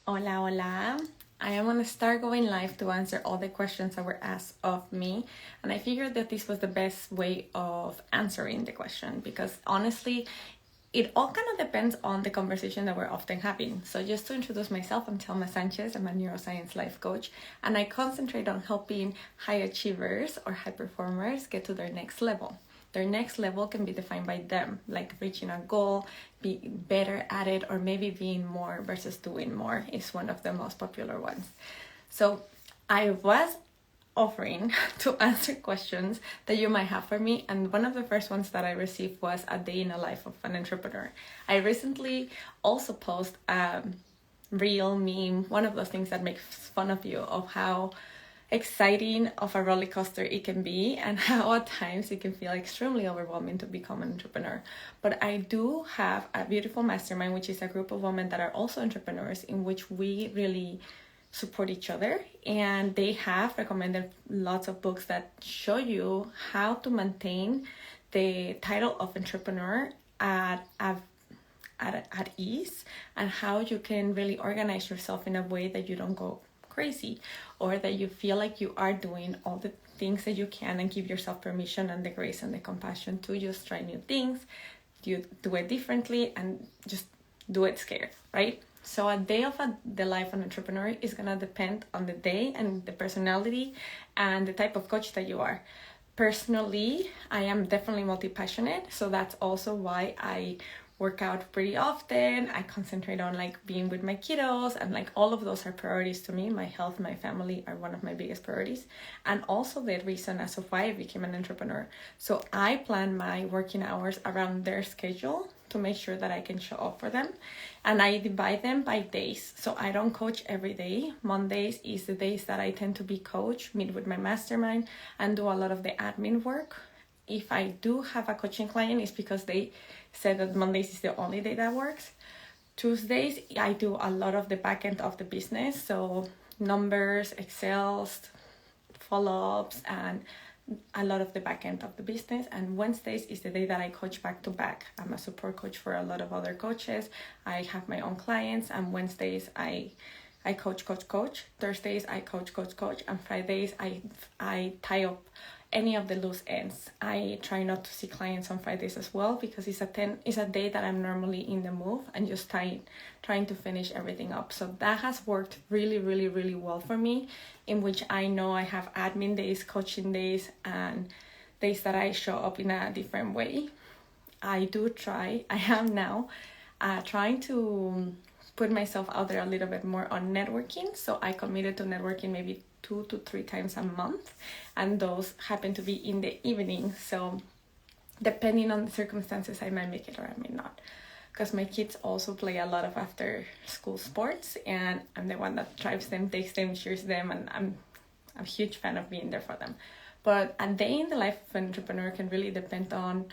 Hola, hola. I am going to start going live to answer all the questions that were asked of me. And I figured that this was the best way of answering the question because honestly, it all kind of depends on the conversation that we're often having. So, just to introduce myself, I'm Telma Sanchez. I'm a neuroscience life coach, and I concentrate on helping high achievers or high performers get to their next level. Their next level can be defined by them, like reaching a goal, be better at it, or maybe being more versus doing more is one of the most popular ones. So I was offering to answer questions that you might have for me, and one of the first ones that I received was a day in the life of an entrepreneur. I recently also posted a real meme, one of those things that makes fun of you, of how exciting of a roller coaster it can be and how at times it can feel extremely overwhelming to become an entrepreneur. But I do have a beautiful mastermind, which is a group of women that are also entrepreneurs, in which we really support each other, and they have recommended lots of books that show you how to maintain the title of entrepreneur at ease, and how you can really organize yourself in a way that you don't go crazy, or that you feel like you are doing all the things that you can and give yourself permission and the grace and the compassion to just try new things, you do it differently, and just do it scared, right? So a day of the life of an entrepreneur is gonna depend on the day and the personality and the type of coach that you are. Personally, I am definitely multi-passionate, so that's also why I work out pretty often. I concentrate on being with my kiddos, and all of those are priorities to me. My health, my family are one of my biggest priorities, and also the reason as of why I became an entrepreneur. So I plan my working hours around their schedule to make sure that I can show up for them, and I divide them by days. So I don't coach every day. Mondays is the days that I tend to be coach, meet with my mastermind, and do a lot of the admin work. If I do have a coaching client, it's because they said that Mondays is the only day that works. Tuesdays, I do a lot of the back end of the business, so numbers, Excels, follow-ups, and a lot of the back end of the business. And Wednesdays is the day that I coach back to back. I'm a support coach for a lot of other coaches. I have my own clients, and Wednesdays I coach. Thursdays I coach. And Fridays I tie up any of the loose ends. I try not to see clients on Fridays as well, because it's a day that I'm normally in the move and just trying to finish everything up. So that has worked really, really, really well for me, in which I know I have admin days, coaching days, and days that I show up in a different way. I am now trying to put myself out there a little bit more on networking. So I committed to networking maybe 2 to 3 times a month, and those happen to be in the evening. So depending on the circumstances, I might make it or I may not, because my kids also play a lot of after school sports, and I'm the one that drives them, takes them, cheers them, and I'm a huge fan of being there for them. But a day in the life of an entrepreneur can really depend on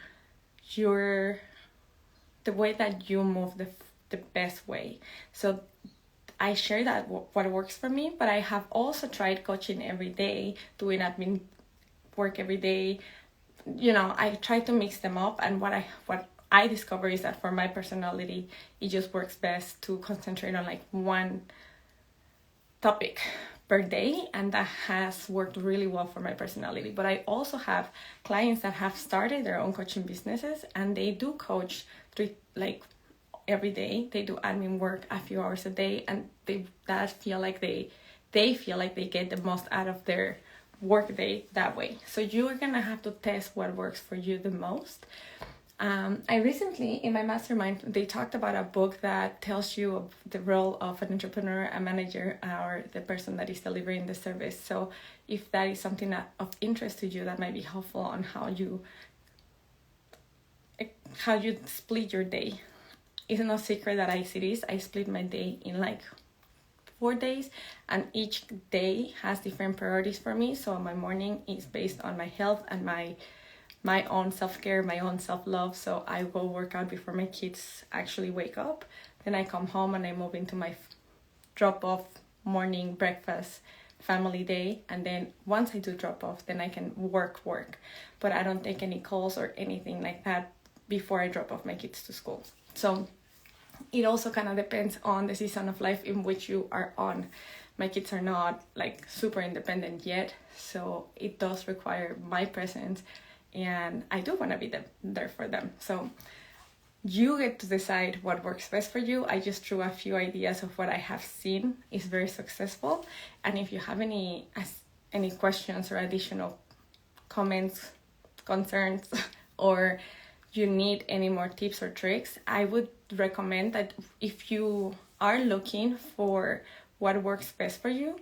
the way that you move the best way. So I share that what works for me, but I have also tried coaching every day, doing admin work every day. I try to mix them up, and what I discover is that for my personality, it just works best to concentrate on one topic per day, and that has worked really well for my personality. But I also have clients that have started their own coaching businesses, and they do coach every day. They do admin work a few hours a day, and they feel like they get the most out of their work day that way. So you are gonna have to test what works for you the most. I recently, in my mastermind, they talked about a book that tells you the role of an entrepreneur, a manager, or the person that is delivering the service. So if that is something of interest to you, that might be helpful on how you split your day. It's no secret that I see this. I split my day in 4 days, and each day has different priorities for me. So my morning is based on my health and my own self-care, my own self-love. So I go work out before my kids actually wake up. Then I come home and I move into my drop-off, morning, breakfast, family day. And then once I do drop-off, then I can work. But I don't take any calls or anything like that before I drop off my kids to school. So it also kind of depends on the season of life in which you are on. My kids are not like super independent yet, so it does require my presence, and I do want to be there for them. So you get to decide what works best for you. I just threw a few ideas of what I have seen is very successful, and if you have any questions or additional comments, concerns, or you need any more tips or tricks, I would recommend that if you are looking for what works best for you,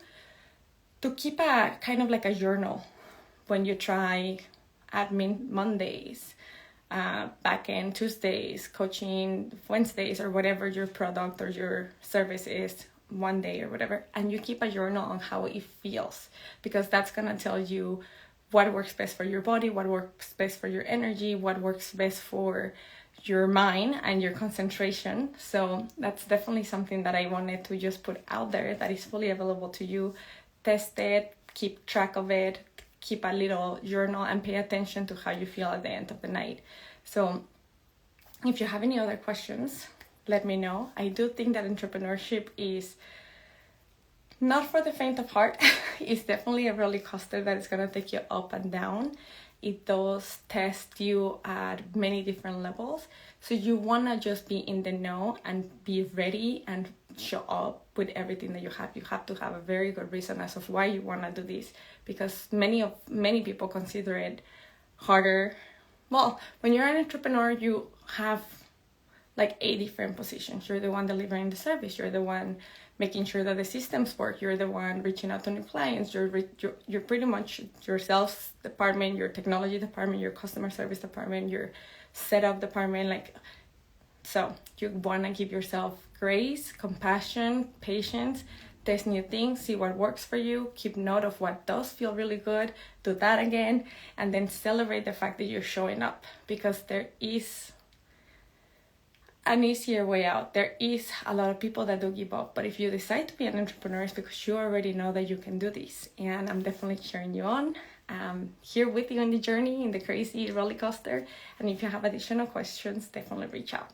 to keep a kind of like a journal when you try admin Mondays, backend Tuesdays, coaching Wednesdays, or whatever your product or your service is one day or whatever, and you keep a journal on how it feels, because that's gonna tell you what works best for your body, what works best for your energy, what works best for your mind and your concentration. So that's definitely something that I wanted to just put out there, that is fully available to you. Test it, keep track of it, keep a little journal, and pay attention to how you feel at the end of the night. So if you have any other questions, let me know. I do think that entrepreneurship is not for the faint of heart. It's definitely a roller coaster that is going to take you up and down. It does test you at many different levels. So you want to just be in the know and be ready and show up with everything that you have. You have to have a very good reason as of why you want to do this, because many people consider it harder. Well, when you're an entrepreneur, you have like 8 different positions. You're the one delivering the service. You're the one making sure that the systems work. You're the one reaching out to new clients. You're pretty much your sales department, your technology department, your customer service department, your setup department. Like, so you want to give yourself grace, compassion, patience, test new things, see what works for you, keep note of what does feel really good, do that again, and then celebrate the fact that you're showing up, because there is an easier way out. There is a lot of people that do give up, but if you decide to be an entrepreneur, it's because you already know that you can do this, and I'm definitely cheering you on. Here with you in the journey, in the crazy roller coaster, and if you have additional questions, definitely reach out.